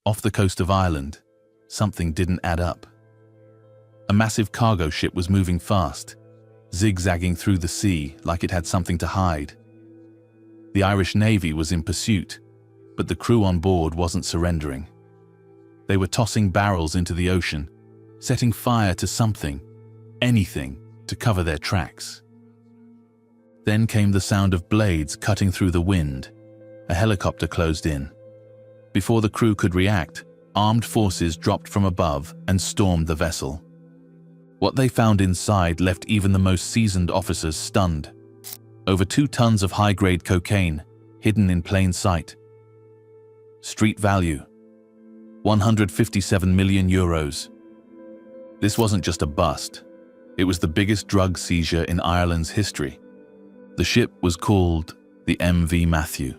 Off the coast of Ireland, something didn't add up. A massive cargo ship was moving fast, zigzagging through the sea like it had something to hide. The Irish Navy was in pursuit, but the crew on board wasn't surrendering. They were tossing barrels into the ocean, setting fire to something, anything, to cover their tracks. Then came the sound of blades cutting through the wind. A helicopter closed in. Before the crew could react, armed forces dropped from above and stormed the vessel. What they found inside left even the most seasoned officers stunned. Over 2 tons of high-grade cocaine, hidden in plain sight. Street value: €157 million. This wasn't just a bust. It was the biggest drug seizure in Ireland's history. The ship was called the MV Matthew.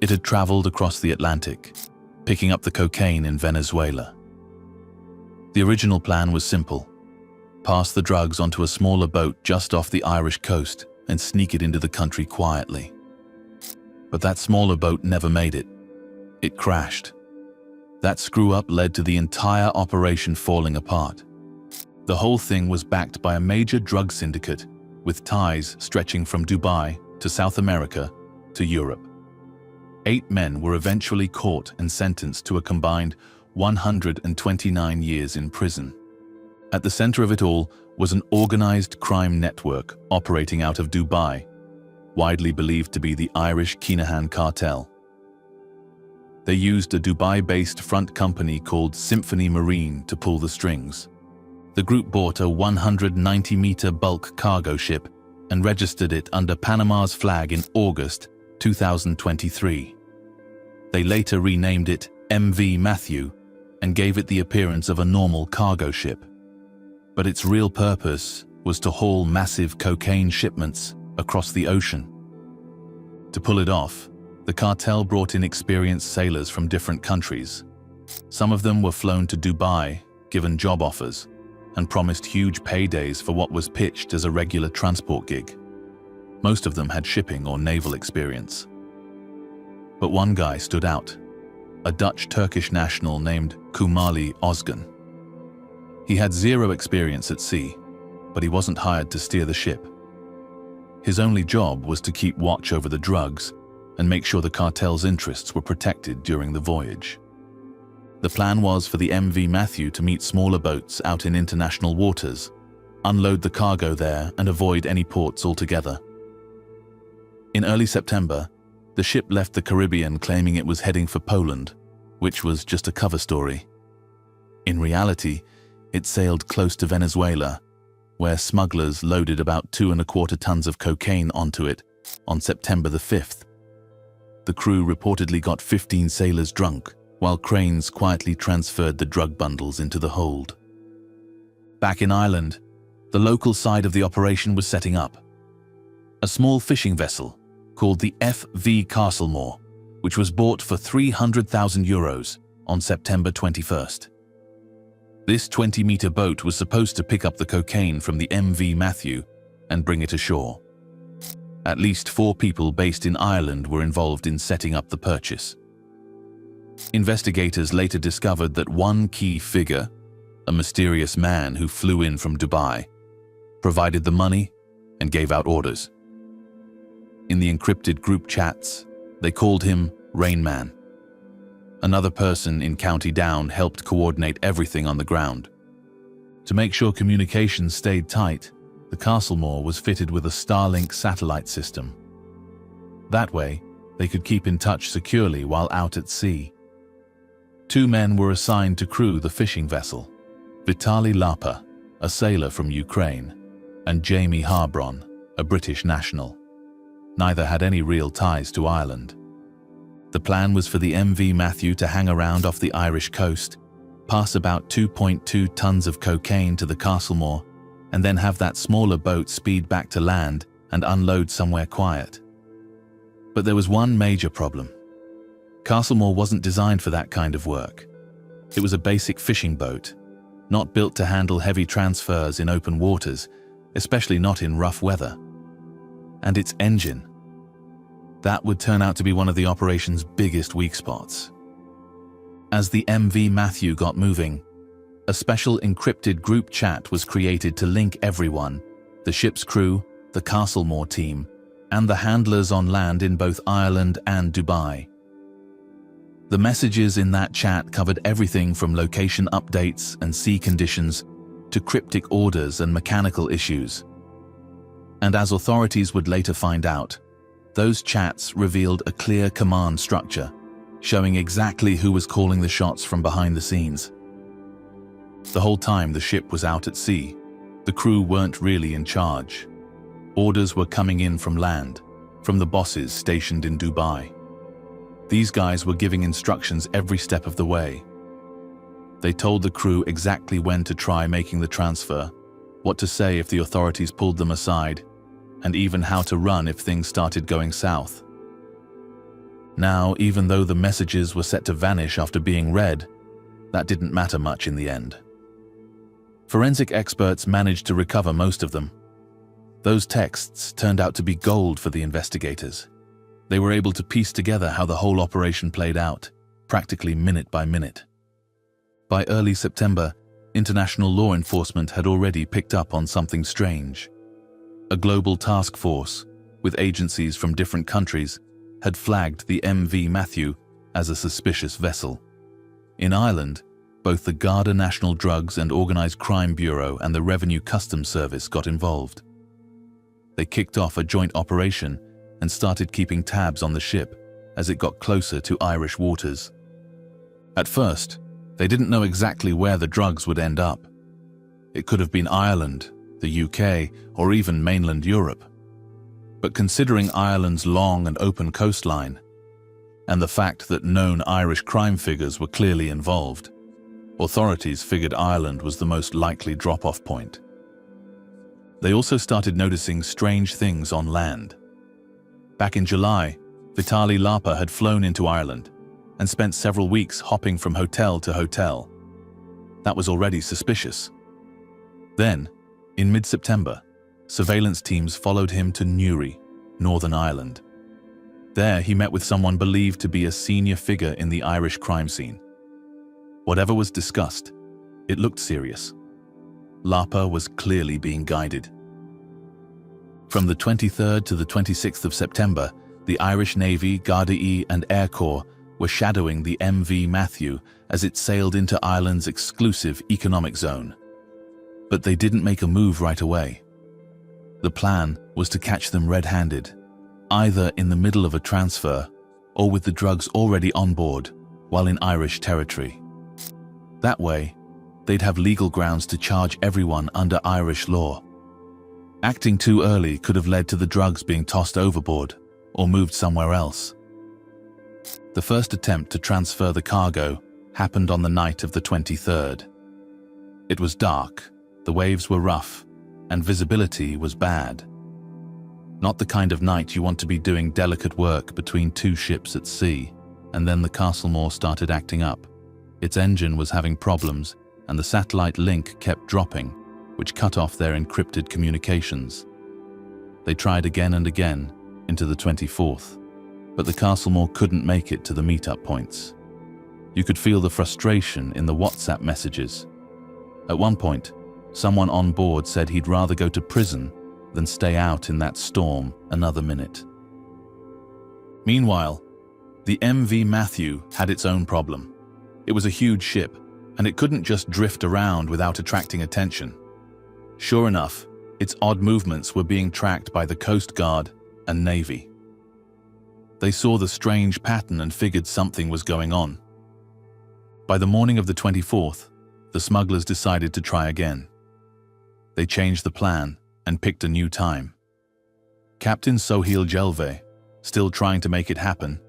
It had traveled across the Atlantic, picking up the cocaine in Venezuela. The original plan was simple: pass the drugs onto a smaller boat just off the Irish coast and sneak it into the country quietly. But that smaller boat never made it. It crashed. That screw-up led to the entire operation falling apart. The whole thing was backed by a major drug syndicate with ties stretching from Dubai to South America to Europe. 8 men were eventually caught and sentenced to a combined 129 years in prison. At the center of it all was an organized crime network operating out of Dubai, widely believed to be the Irish Kinahan Cartel. They used a Dubai-based front company called Symphony Marine to pull the strings. The group bought a 190-meter bulk cargo ship and registered it under Panama's flag in August 2023. They later renamed it MV Matthew and gave it the appearance of a normal cargo ship. But its real purpose was to haul massive cocaine shipments across the ocean. To pull it off, the cartel brought in experienced sailors from different countries. Some of them were flown to Dubai, given job offers, and promised huge paydays for what was pitched as a regular transport gig. Most of them had shipping or naval experience. But one guy stood out, a Dutch-Turkish national named Kumali Ozgun. He had 0 experience at sea, but he wasn't hired to steer the ship. His only job was to keep watch over the drugs and make sure the cartel's interests were protected during the voyage. The plan was for the MV Matthew to meet smaller boats out in international waters, unload the cargo there and avoid any ports altogether. In early September, the ship left the Caribbean claiming it was heading for Poland, which was just a cover story. In reality, it sailed close to Venezuela, where smugglers loaded about 2¼ tons of cocaine onto it on September the 5th. The crew reportedly got 15 sailors drunk, while cranes quietly transferred the drug bundles into the hold. Back in Ireland, the local side of the operation was setting up. A small fishing vessel called the FV Castlemore, which was bought for €300,000 on September 21st. This 20-meter boat was supposed to pick up the cocaine from the MV Matthew and bring it ashore. At least 4 people based in Ireland were involved in setting up the purchase. Investigators later discovered that one key figure, a mysterious man who flew in from Dubai, provided the money and gave out orders. In the encrypted group chats, they called him Rain Man. Another person in County Down helped coordinate everything on the ground. To make sure communications stayed tight, the Castlemore was fitted with a Starlink satellite system. That way, they could keep in touch securely while out at sea. 2 men were assigned to crew the fishing vessel: Vitaly Lapa, a sailor from Ukraine, and Jamie Harbron, a British national. Neither had any real ties to Ireland. The plan was for the MV Matthew to hang around off the Irish coast, pass about 2.2 tons of cocaine to the Castlemore, and then have that smaller boat speed back to land and unload somewhere quiet. But there was one major problem. Castlemore wasn't designed for that kind of work. It was a basic fishing boat, not built to handle heavy transfers in open waters, especially not in rough weather. And its engine. That would turn out to be one of the operation's biggest weak spots. As the MV Matthew got moving, a special encrypted group chat was created to link everyone, the ship's crew, the Castlemore team, and the handlers on land in both Ireland and Dubai. The messages in that chat covered everything from location updates and sea conditions to cryptic orders and mechanical issues. And as authorities would later find out, those chats revealed a clear command structure, showing exactly who was calling the shots from behind the scenes. The whole time the ship was out at sea, the crew weren't really in charge. Orders were coming in from land, from the bosses stationed in Dubai. These guys were giving instructions every step of the way. They told the crew exactly when to try making the transfer, what to say if the authorities pulled them aside, and even how to run if things started going south. Now, even though the messages were set to vanish after being read, that didn't matter much in the end. Forensic experts managed to recover most of them. Those texts turned out to be gold for the investigators. They were able to piece together how the whole operation played out, practically minute by minute. By early September, international law enforcement had already picked up on something strange. A global task force, with agencies from different countries, had flagged the MV Matthew as a suspicious vessel. In Ireland, both the Garda National Drugs and Organised Crime Bureau and the Revenue Customs Service got involved. They kicked off a joint operation and started keeping tabs on the ship as it got closer to Irish waters. At first, they didn't know exactly where the drugs would end up. It could have been Ireland, the UK, or even mainland Europe. But considering Ireland's long and open coastline, and the fact that known Irish crime figures were clearly involved, authorities figured Ireland was the most likely drop-off point. They also started noticing strange things on land. Back in July, Vitaly Lapa had flown into Ireland and spent several weeks hopping from hotel to hotel. That was already suspicious. Then, in mid-September, surveillance teams followed him to Newry, Northern Ireland. There he met with someone believed to be a senior figure in the Irish crime scene. Whatever was discussed, it looked serious. Lapa was clearly being guided. From the 23rd to the 26th of September, the Irish Navy, Gardaí and Air Corps were shadowing the MV Matthew as it sailed into Ireland's exclusive economic zone. But they didn't make a move right away. The plan was to catch them red-handed, either in the middle of a transfer or with the drugs already on board while in Irish territory. That way, they'd have legal grounds to charge everyone under Irish law. Acting too early could have led to the drugs being tossed overboard or moved somewhere else. The first attempt to transfer the cargo happened on the night of the 23rd. It was dark, the waves were rough, and visibility was bad. Not the kind of night you want to be doing delicate work between two ships at sea, and then the Castlemore started acting up. Its engine was having problems, and the satellite link kept dropping, which cut off their encrypted communications. They tried again and again, into the 24th, but the Castlemore couldn't make it to the meetup points. You could feel the frustration in the WhatsApp messages. At one point, someone on board said he'd rather go to prison than stay out in that storm another minute. Meanwhile, the MV Matthew had its own problem. It was a huge ship, and it couldn't just drift around without attracting attention. Sure enough, its odd movements were being tracked by the Coast Guard and Navy. They saw the strange pattern and figured something was going on. By the morning of the 24th, the smugglers decided to try again. They changed the plan and picked a new time. Captain Sohail Jelve, still trying to make it happen,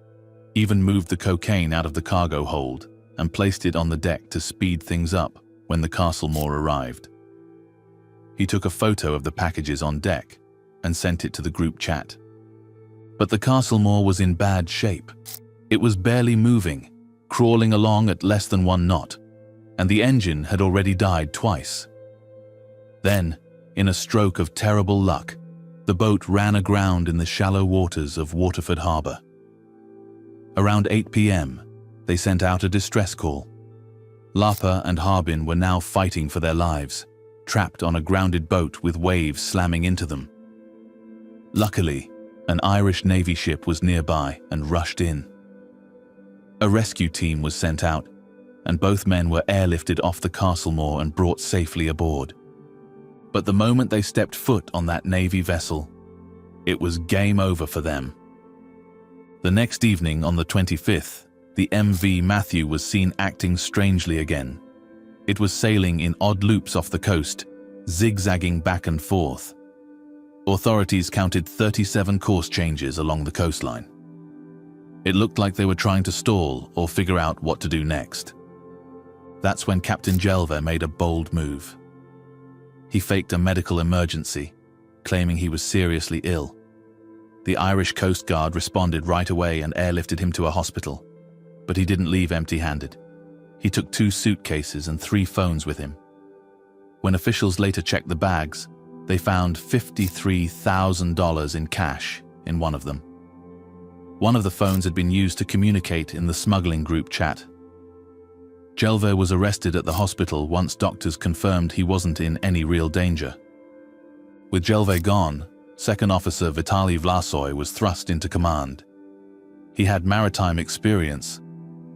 even moved the cocaine out of the cargo hold and placed it on the deck to speed things up when the Castlemore arrived. He took a photo of the packages on deck and sent it to the group chat. But the Castlemore was in bad shape. It was barely moving, crawling along at less than 1 knot, and the engine had already died twice. Then, in a stroke of terrible luck, the boat ran aground in the shallow waters of Waterford Harbour. Around 8 p.m., They sent out a distress call. Lapa and Harbin were now fighting for their lives, trapped on a grounded boat with waves slamming into them. Luckily, an Irish Navy ship was nearby and rushed in. A rescue team was sent out, and both men were airlifted off the Castlemore and brought safely aboard. But the moment they stepped foot on that Navy vessel, it was game over for them. The next evening, on the 25th, the MV Matthew was seen acting strangely again. It was sailing in odd loops off the coast, zigzagging back and forth. Authorities counted 37 course changes along the coastline. It looked like they were trying to stall or figure out what to do next. That's when Captain Jelver made a bold move. He faked a medical emergency, claiming he was seriously ill. The Irish Coast Guard responded right away and airlifted him to a hospital. But he didn't leave empty-handed. He took 2 suitcases and 3 phones with him. When officials later checked the bags, they found $53,000 in cash in one of them. One of the phones had been used to communicate in the smuggling group chat. Jelver was arrested at the hospital once doctors confirmed he wasn't in any real danger. With Jelver gone, Second Officer Vitaly Vlasoy was thrust into command. He had maritime experience,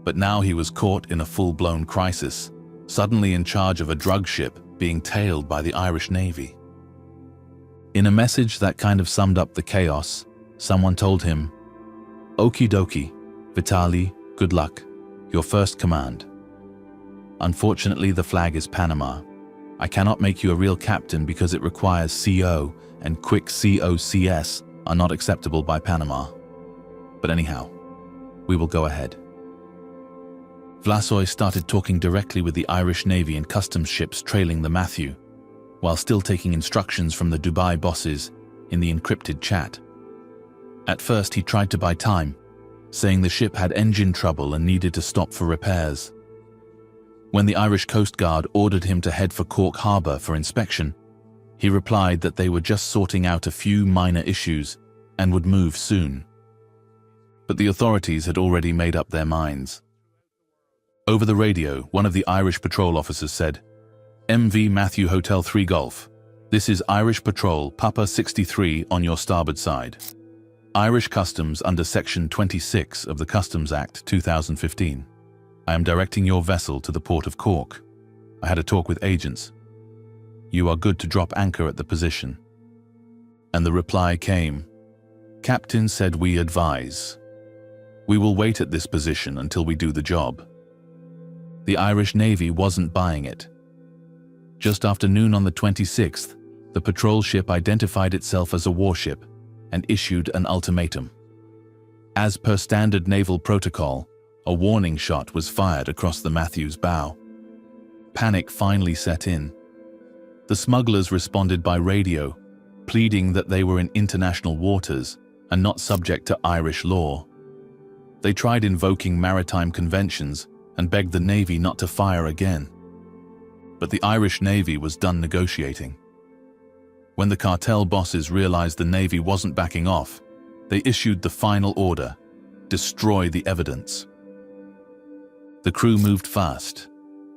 but now he was caught in a full-blown crisis, suddenly in charge of a drug ship being tailed by the Irish Navy. In a message that kind of summed up the chaos, someone told him, "Okie dokie, Vitaly, good luck. Your first command. Unfortunately, the flag is Panama. I cannot make you a real captain because it requires CO, and quick COCS are not acceptable by Panama. But anyhow, we will go ahead." Vlasoy started talking directly with the Irish Navy and customs ships trailing the Matthew, while still taking instructions from the Dubai bosses in the encrypted chat. At first, he tried to buy time, saying the ship had engine trouble and needed to stop for repairs. When the Irish Coast Guard ordered him to head for Cork Harbour for inspection, he replied that they were just sorting out a few minor issues and would move soon. But the authorities had already made up their minds. Over the radio, one of the Irish patrol officers said, "MV Matthew Hotel 3 Golf. This is Irish Patrol Papa 63 on your starboard side. Irish Customs under Section 26 of the Customs Act 2015. I am directing your vessel to the port of Cork. I had a talk with agents. You are good to drop anchor at the position." And the reply came, "Captain said we advise. We will wait at this position until we do the job." The Irish Navy wasn't buying it. Just after noon on the 26th, the patrol ship identified itself as a warship and issued an ultimatum. As per standard naval protocol, a warning shot was fired across the Matthew's bow. Panic finally set in. The smugglers responded by radio, pleading that they were in international waters and not subject to Irish law. They tried invoking maritime conventions and begged the Navy not to fire again. But the Irish Navy was done negotiating. When the cartel bosses realized the Navy wasn't backing off, they issued the final order: destroy the evidence. The crew moved fast.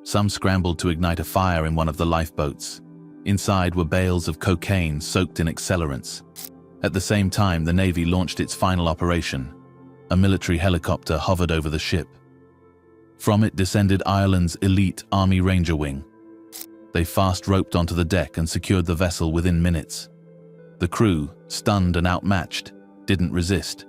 Some scrambled to ignite a fire in one of the lifeboats. Inside were bales of cocaine soaked in accelerants. At the same time, the Navy launched its final operation. A military helicopter hovered over the ship. From it descended Ireland's elite Army Ranger Wing. They fast roped onto the deck and secured the vessel within minutes. The crew, stunned and outmatched, didn't resist.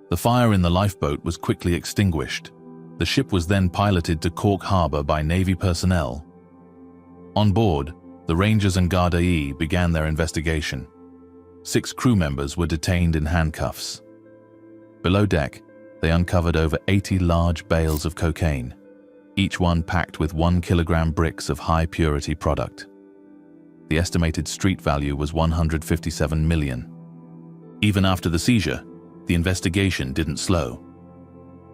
The fire in the lifeboat was quickly extinguished. The ship was then piloted to Cork Harbour by Navy personnel. On board, the Rangers and Gardaí began their investigation. 6 crew members were detained in handcuffs. Below deck, they uncovered over 80 large bales of cocaine, each one packed with 1-kilogram bricks of high-purity product. The estimated street value was $157 million. Even after the seizure, the investigation didn't slow.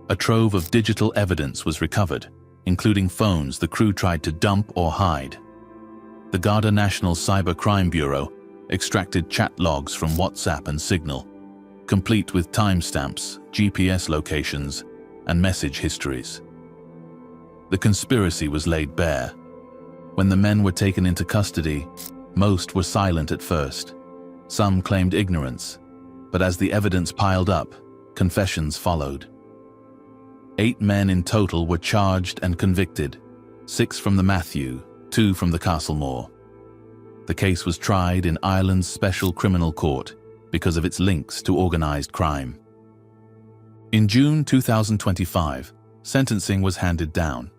A trove of digital evidence was recovered, including phones the crew tried to dump or hide. The Garda National Cyber Crime Bureau extracted chat logs from WhatsApp and Signal, complete with timestamps, GPS locations, and message histories. The conspiracy was laid bare. When the men were taken into custody, most were silent at first. Some claimed ignorance, but as the evidence piled up, confessions followed. 8 men in total were charged and convicted, 6 from the Matthew, 2 from the Castlemore. The case was tried in Ireland's Special Criminal Court because of its links to organised crime. In June 2025, sentencing was handed down.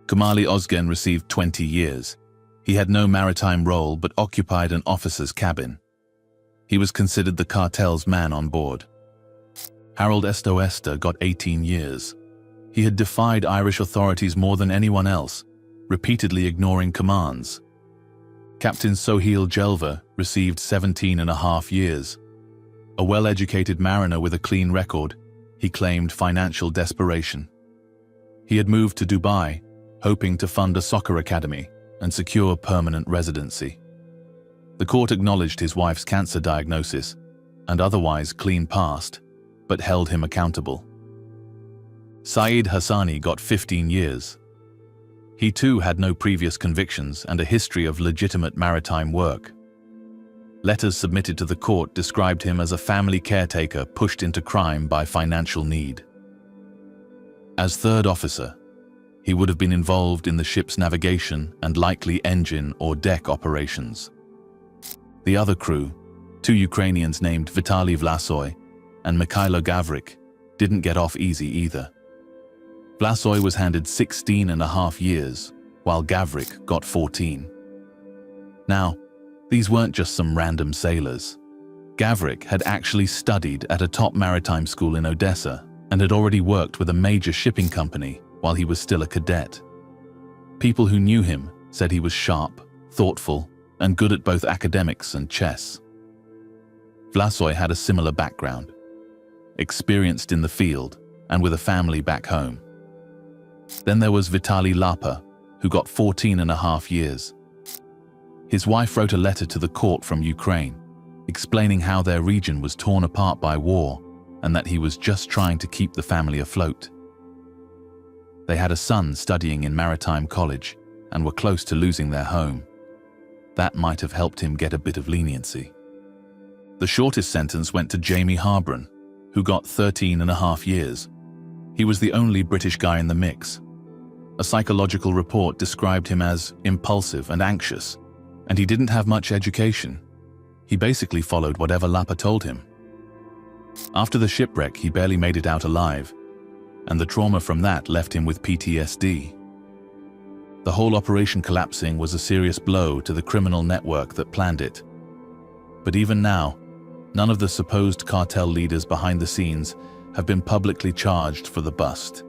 Kamali Ozgen received 20 years. He had no maritime role but occupied an officer's cabin. He was considered the cartel's man on board. Harold Estoesta got 18 years. He had defied Irish authorities more than anyone else, repeatedly ignoring commands. Captain Sohail Jelva received 17.5 years. A well-educated mariner with a clean record, he claimed financial desperation. He had moved to Dubai, hoping to fund a soccer academy and secure permanent residency. The court acknowledged his wife's cancer diagnosis and otherwise clean past, but held him accountable. Saeed Hassani got 15 years. He too had no previous convictions and a history of legitimate maritime work. Letters submitted to the court described him as a family caretaker pushed into crime by financial need. As third officer, he would have been involved in the ship's navigation and likely engine or deck operations. The other crew, 2 Ukrainians named Vitaly Vlasoy and Mikhailo Gavrik, didn't get off easy either. Vlasoy was handed 16.5 years, while Gavrik got 14. Now, these weren't just some random sailors. Gavrik had actually studied at a top maritime school in Odessa and had already worked with a major shipping company while he was still a cadet. People who knew him said he was sharp, thoughtful, and good at both academics and chess. Vlasoy had a similar background, experienced in the field and with a family back home. Then there was Vitaly Lapa, who got 14.5 years. His wife wrote a letter to the court from Ukraine, explaining how their region was torn apart by war and that he was just trying to keep the family afloat. They had a son studying in maritime college and were close to losing their home. That might have helped him get a bit of leniency. The shortest sentence went to Jamie Harbron, who got 13.5 years. He was the only British guy in the mix. A psychological report described him as impulsive and anxious, and he didn't have much education. He basically followed whatever Lapa told him. After the shipwreck, he barely made it out alive, and the trauma from that left him with PTSD. The whole operation collapsing was a serious blow to the criminal network that planned it. But even now, none of the supposed cartel leaders behind the scenes have been publicly charged for the bust.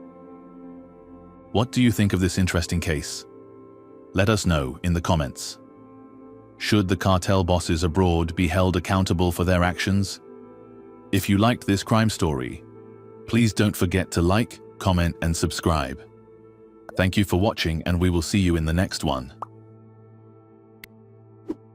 What do you think of this interesting case? Let us know in the comments. Should the cartel bosses abroad be held accountable for their actions? If you liked this crime story, please don't forget to like, comment, and subscribe. Thank you for watching, and we will see you in the next one.